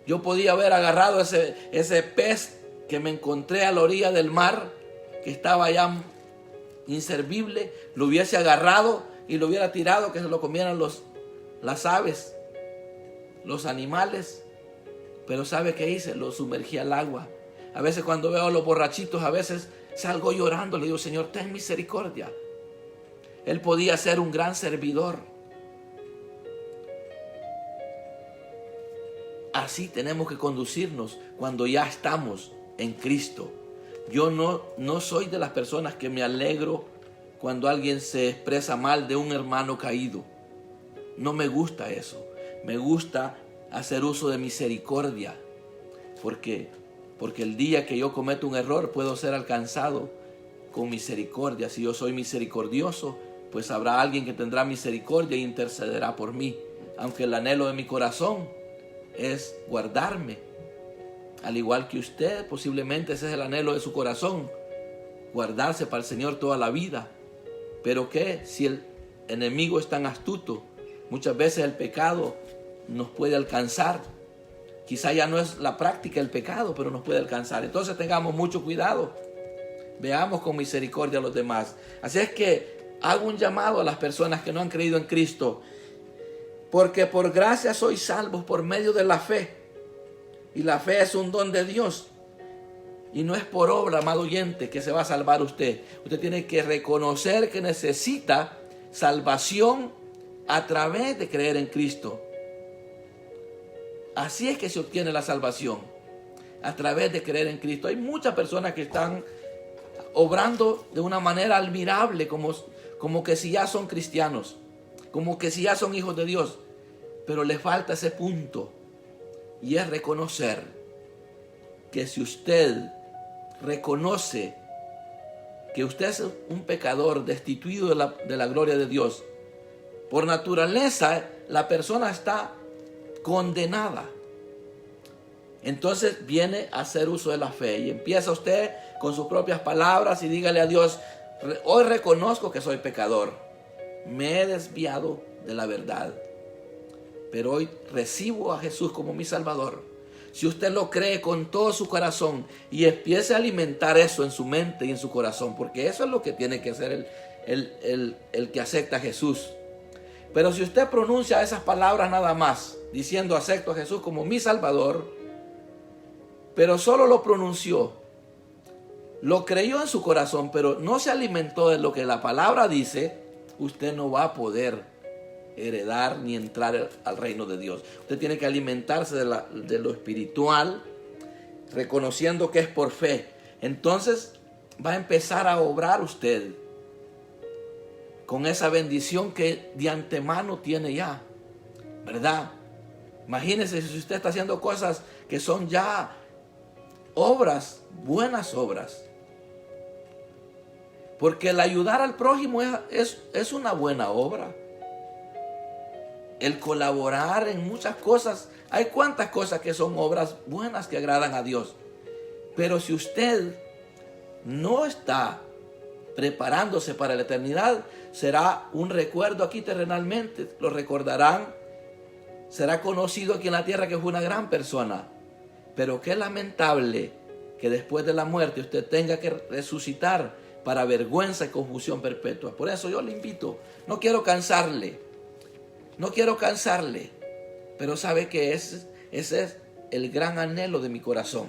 Yo podía haber agarrado ese pez que me encontré a la orilla del mar, que estaba ya inservible, lo hubiese agarrado y lo hubiera tirado, que se lo comieran las aves, los animales. Pero ¿sabe qué hice? Lo sumergí al agua. A veces cuando veo a los borrachitos, a veces salgo llorando, le digo, Señor, ten misericordia. Él podía ser un gran servidor. Así tenemos que conducirnos cuando ya estamos en Cristo. Yo no soy de las personas que me alegro cuando alguien se expresa mal de un hermano caído. No me gusta eso. Me gusta hacer uso de misericordia. Porque el día que yo cometo un error puedo ser alcanzado con misericordia. Si yo soy misericordioso, pues habrá alguien que tendrá misericordia e intercederá por mí. Aunque el anhelo de mi corazón es guardarme. Al igual que usted, posiblemente ese es el anhelo de su corazón, guardarse para el Señor toda la vida. Pero ¿qué? Si el enemigo es tan astuto, muchas veces el pecado nos puede alcanzar. Quizá ya no es la práctica el pecado, pero nos puede alcanzar. Entonces tengamos mucho cuidado. Veamos con misericordia a los demás. Así es que hago un llamado a las personas que no han creído en Cristo. Porque por gracia sois salvos por medio de la fe. Y la fe es un don de Dios. Y no es por obra, amado oyente, que se va a salvar usted. Usted tiene que reconocer que necesita salvación a través de creer en Cristo. Así es que se obtiene la salvación, a través de creer en Cristo. Hay muchas personas que están obrando de una manera admirable, como que si ya son cristianos, como que si ya son hijos de Dios, pero les falta ese punto, y es reconocer que si usted reconoce que usted es un pecador destituido de la gloria de Dios, por naturaleza la persona está condenada. Entonces viene a hacer uso de la fe y empieza usted con sus propias palabras y dígale a Dios, hoy reconozco que soy pecador, me he desviado de la verdad, pero hoy recibo a Jesús como mi Salvador. Si usted lo cree con todo su corazón y empiece a alimentar eso en su mente y en su corazón, porque eso es lo que tiene que hacer el que acepta a Jesús. Pero si usted pronuncia esas palabras nada más, diciendo acepto a Jesús como mi Salvador, pero solo lo pronunció, lo creyó en su corazón, pero no se alimentó de lo que la palabra dice, usted no va a poder heredar ni entrar al reino de Dios. Usted tiene que alimentarse de lo espiritual, reconociendo que es por fe. Entonces va a empezar a obrar usted con esa bendición que de antemano tiene ya, ¿verdad? Imagínese si usted está haciendo cosas que son ya obras, buenas obras. Porque el ayudar al prójimo es una buena obra. El colaborar en muchas cosas. Hay cuantas cosas que son obras buenas que agradan a Dios. Pero si usted no está preparándose para la eternidad, será un recuerdo aquí terrenalmente. Lo recordarán. Será conocido aquí en la tierra que fue una gran persona. Pero qué lamentable que después de la muerte usted tenga que resucitar para vergüenza y confusión perpetua. Por eso yo le invito, no quiero cansarle, pero sabe que ese es el gran anhelo de mi corazón,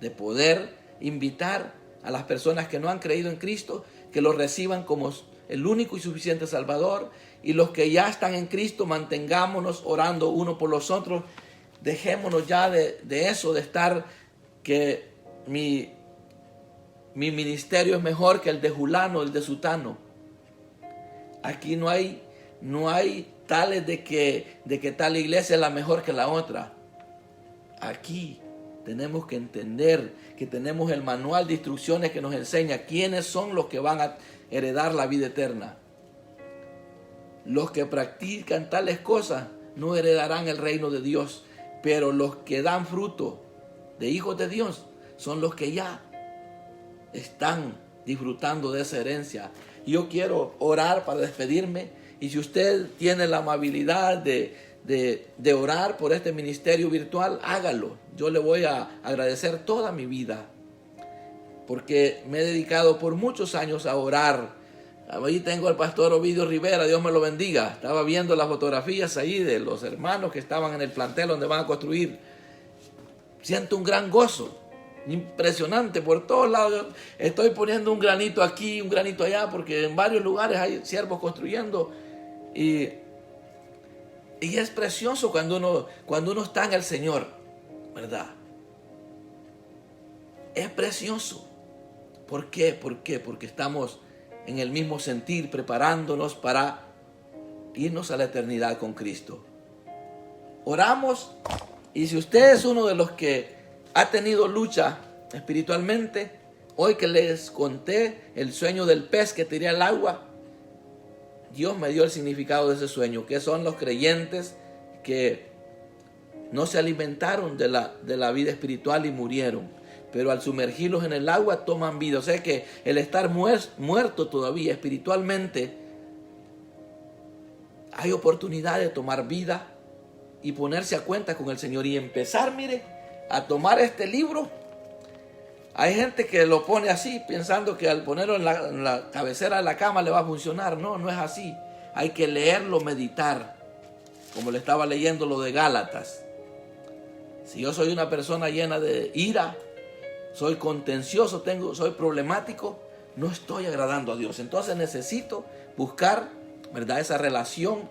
de poder invitar a las personas que no han creído en Cristo, que lo reciban como el único y suficiente Salvador, y los que ya están en Cristo, mantengámonos orando uno por los otros. Dejémonos ya de eso, de estar que mi ministerio es mejor que el de Julano, el de Sutano. Aquí no hay tales de que tal iglesia es la mejor que la otra. Aquí tenemos que entender que tenemos el manual de instrucciones que nos enseña quiénes son los que van a heredar la vida eterna. Los que practican tales cosas no heredarán el reino de Dios, pero los que dan fruto de hijos de Dios son los que ya están disfrutando de esa herencia. Yo quiero orar para despedirme, y si usted tiene la amabilidad de orar por este ministerio virtual, hágalo. Yo le voy a agradecer toda mi vida, porque me he dedicado por muchos años a orar. Ahí tengo al pastor Ovidio Rivera, Dios me lo bendiga. Estaba viendo las fotografías ahí de los hermanos que estaban en el plantel donde van a construir. Siento un gran gozo, impresionante por todos lados. Estoy poniendo un granito aquí, un granito allá, porque en varios lugares hay siervos construyendo. Y es precioso cuando uno está en el Señor, ¿verdad? Es precioso. ¿Por qué? Porque estamos en el mismo sentir, preparándonos para irnos a la eternidad con Cristo. Oramos, y si usted es uno de los que ha tenido lucha espiritualmente, hoy que les conté el sueño del pez que tiré al agua, Dios me dio el significado de ese sueño, que son los creyentes que no se alimentaron de la vida espiritual y murieron, pero al sumergirlos en el agua toman vida. O sea que el estar muerto todavía espiritualmente, hay oportunidad de tomar vida y ponerse a cuenta con el Señor y empezar, mire, a tomar este libro. Hay gente que lo pone así, pensando que al ponerlo en la cabecera de la cama le va a funcionar. No, no es así. Hay que leerlo, meditar, como le estaba leyendo lo de Gálatas. Si yo soy una persona llena de ira, soy contencioso, soy problemático, no estoy agradando a Dios. Entonces necesito buscar, ¿verdad?, esa relación.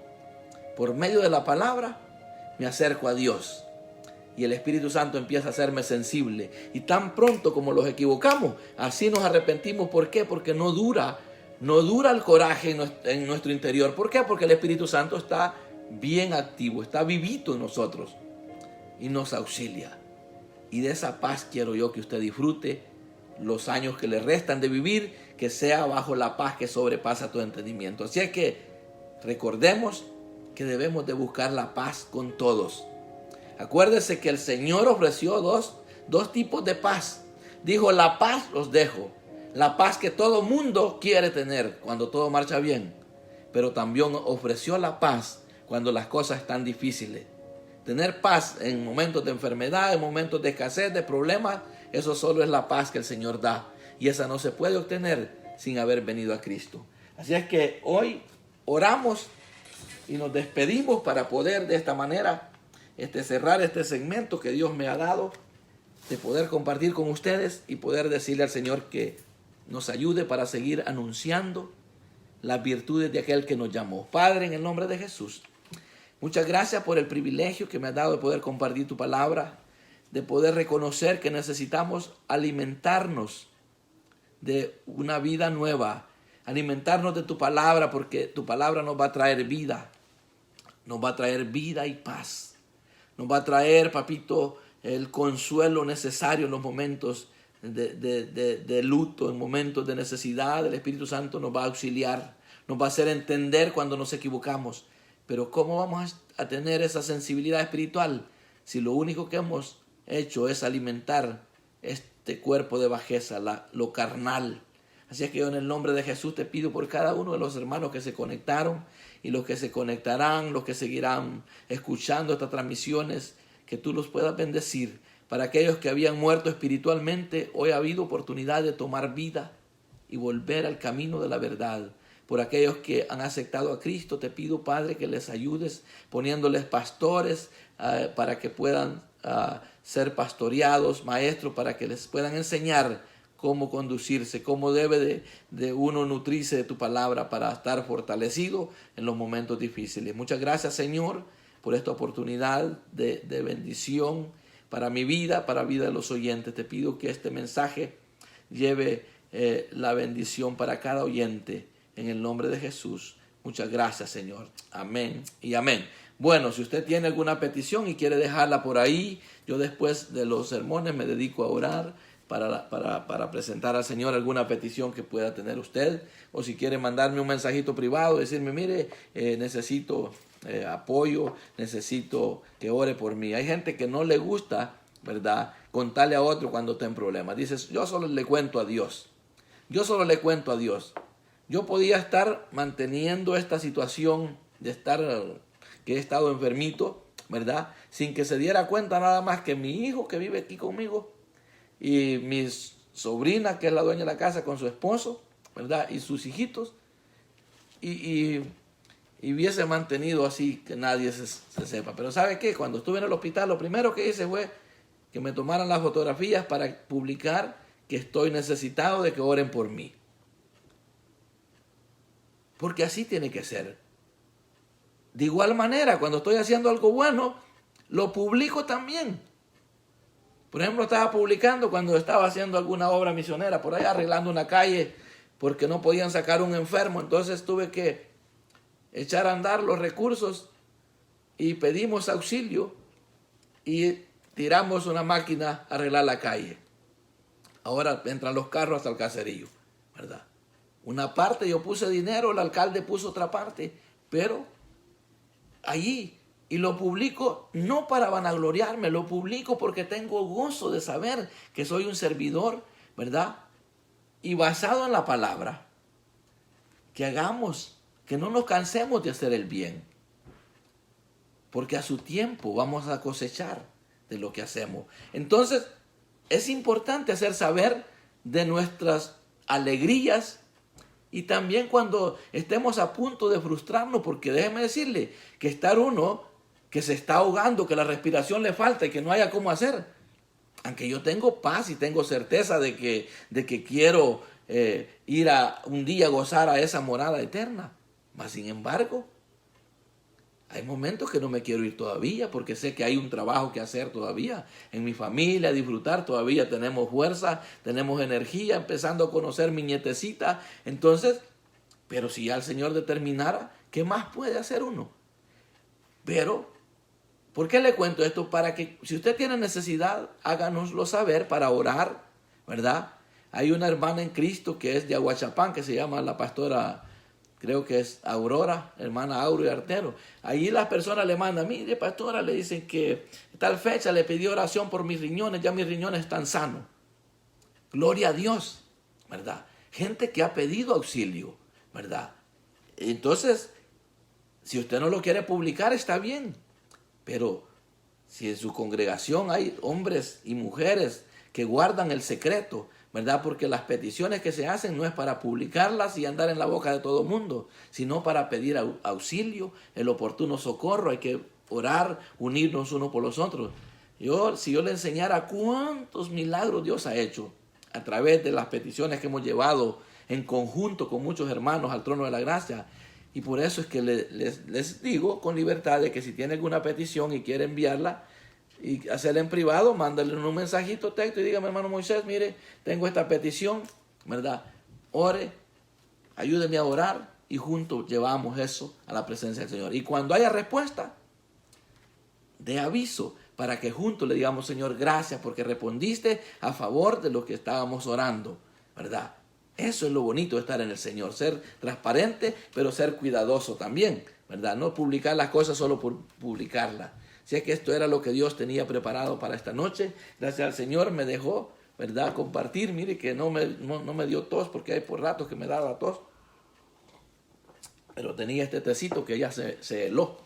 Por medio de la palabra me acerco a Dios, y el Espíritu Santo empieza a hacerme sensible. Y tan pronto como los equivocamos, así nos arrepentimos. ¿Por qué? Porque no dura el coraje en nuestro interior. ¿Por qué? Porque el Espíritu Santo está bien activo, está vivito en nosotros y nos auxilia. Y de esa paz quiero yo que usted disfrute los años que le restan de vivir, que sea bajo la paz que sobrepasa todo entendimiento. Así es que recordemos que debemos de buscar la paz con todos. Acuérdese que el Señor ofreció dos tipos de paz. Dijo: la paz os dejo. La paz que todo mundo quiere tener cuando todo marcha bien. Pero también ofreció la paz cuando las cosas están difíciles. Tener paz en momentos de enfermedad, en momentos de escasez, de problemas, eso solo es la paz que el Señor da. Y esa no se puede obtener sin haber venido a Cristo. Así es que hoy oramos y nos despedimos para poder de esta manera cerrar este segmento que Dios me ha dado, de poder compartir con ustedes y poder decirle al Señor que nos ayude para seguir anunciando las virtudes de aquel que nos llamó. Padre, en el nombre de Jesús, muchas gracias por el privilegio que me has dado de poder compartir tu palabra, de poder reconocer que necesitamos alimentarnos de una vida nueva, alimentarnos de tu palabra, porque tu palabra nos va a traer vida. Nos va a traer vida y paz. Nos va a traer, papito, el consuelo necesario en los momentos de luto, en momentos de necesidad. El Espíritu Santo nos va a auxiliar, nos va a hacer entender cuando nos equivocamos. Pero ¿cómo vamos a tener esa sensibilidad espiritual si lo único que hemos hecho es alimentar este cuerpo de bajeza, lo carnal? Así es que yo en el nombre de Jesús te pido por cada uno de los hermanos que se conectaron y los que se conectarán, los que seguirán escuchando estas transmisiones, que tú los puedas bendecir. Para aquellos que habían muerto espiritualmente, hoy ha habido oportunidad de tomar vida y volver al camino de la verdad. Por aquellos que han aceptado a Cristo, te pido, Padre, que les ayudes poniéndoles pastores para que puedan ser pastoreados, maestros, para que les puedan enseñar cómo conducirse, cómo debe de uno nutrirse de tu palabra para estar fortalecido en los momentos difíciles. Muchas gracias, Señor, por esta oportunidad de bendición para mi vida, para la vida de los oyentes. Te pido que este mensaje lleve la bendición para cada oyente en el nombre de Jesús. Muchas gracias, Señor. Amén y amén. Bueno, si usted tiene alguna petición y quiere dejarla por ahí, yo después de los sermones me dedico a orar para presentar al Señor alguna petición que pueda tener usted, o si quiere mandarme un mensajito privado, decirme, mire, necesito apoyo, necesito que ore por mí. Hay gente que no le gusta, ¿verdad?, contarle a otro cuando está en problemas. Dices, yo solo le cuento a Dios. Yo solo le cuento a Dios. Yo podía estar manteniendo esta situación de que he estado enfermito, ¿verdad?, sin que se diera cuenta nada más que mi hijo que vive aquí conmigo y mi sobrina, que es la dueña de la casa, con su esposo, ¿verdad?, y sus hijitos, y hubiese mantenido así que nadie se sepa. Pero ¿sabe qué? Cuando estuve en el hospital, lo primero que hice fue que me tomaran las fotografías para publicar que estoy necesitado de que oren por mí. Porque así tiene que ser. De igual manera, cuando estoy haciendo algo bueno, lo publico también. Por ejemplo, estaba publicando cuando estaba haciendo alguna obra misionera, por ahí arreglando una calle, porque no podían sacar un enfermo. Entonces tuve que echar a andar los recursos y pedimos auxilio y tiramos una máquina a arreglar la calle. Ahora entran los carros hasta el caserío, ¿verdad? Una parte yo puse dinero, el alcalde puso otra parte, pero allí, y lo publico no para vanagloriarme, lo publico porque tengo gozo de saber que soy un servidor, ¿verdad? Y basado en la palabra, que hagamos, que no nos cansemos de hacer el bien, porque a su tiempo vamos a cosechar de lo que hacemos. Entonces, es importante hacer saber de nuestras alegrías y también cuando estemos a punto de frustrarnos, porque déjeme decirle que estar uno que se está ahogando, que la respiración le falta y que no haya cómo hacer, aunque yo tengo paz y tengo certeza de que quiero ir a un día a gozar a esa morada eterna, mas sin embargo, hay momentos que no me quiero ir todavía porque sé que hay un trabajo que hacer todavía en mi familia, disfrutar, todavía tenemos fuerza, tenemos energía, empezando a conocer mi nietecita. Entonces, pero si ya el Señor determinara, ¿qué más puede hacer uno? Pero, ¿por qué le cuento esto? Para que si usted tiene necesidad, háganoslo saber para orar, ¿verdad? Hay una hermana en Cristo que es de Aguachapán, que se llama la pastora, creo que es Aurora, hermana Auro y Artero. Ahí las personas le mandan, mire pastora, le dicen que tal fecha le pidió oración por mis riñones, ya mis riñones están sanos. Gloria a Dios, ¿verdad? Gente que ha pedido auxilio, ¿verdad? Entonces, si usted no lo quiere publicar, está bien. Pero si en su congregación hay hombres y mujeres que guardan el secreto, ¿verdad? Porque las peticiones que se hacen no es para publicarlas y andar en la boca de todo el mundo, sino para pedir auxilio, el oportuno socorro. Hay que orar, unirnos unos por los otros. Si yo le enseñara cuántos milagros Dios ha hecho a través de las peticiones que hemos llevado en conjunto con muchos hermanos al trono de la gracia. Y por eso es que les digo con libertad de que si tiene alguna petición y quiere enviarla y hacerla en privado, mándale un mensajito, texto y dígame, hermano Moisés, mire, tengo esta petición, ¿verdad? Ore ayúdeme a orar y juntos llevamos eso a la presencia del Señor. Y cuando haya respuesta, de aviso para que juntos le digamos, Señor, gracias porque respondiste a favor de lo que estábamos orando, ¿verdad? Eso es lo bonito de estar en el Señor, ser transparente, pero ser cuidadoso también, ¿verdad? No publicar las cosas solo por publicarlas. Si es que esto era lo que Dios tenía preparado para esta noche, gracias al Señor me dejó, ¿verdad?, compartir. Mire que no me dio tos, porque hay por ratos que me daba tos, pero tenía este tecito que ya se heló.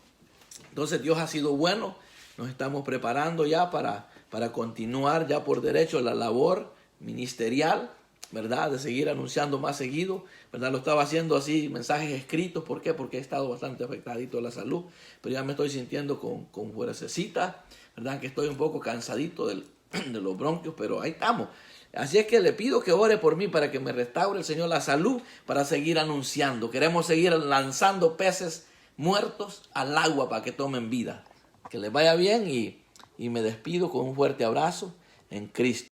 Entonces Dios ha sido bueno, nos estamos preparando ya para continuar ya por derecho la labor ministerial, ¿verdad?, de seguir anunciando más seguido, ¿verdad? Lo estaba haciendo así, mensajes escritos. ¿Por qué? Porque he estado bastante afectadito de la salud, pero ya me estoy sintiendo con fuercecita, ¿verdad? Que estoy un poco cansadito de los bronquios, pero ahí estamos. Así es que le pido que ore por mí para que me restaure el Señor la salud para seguir anunciando. Queremos seguir lanzando peces muertos al agua para que tomen vida. Que les vaya bien y me despido con un fuerte abrazo en Cristo.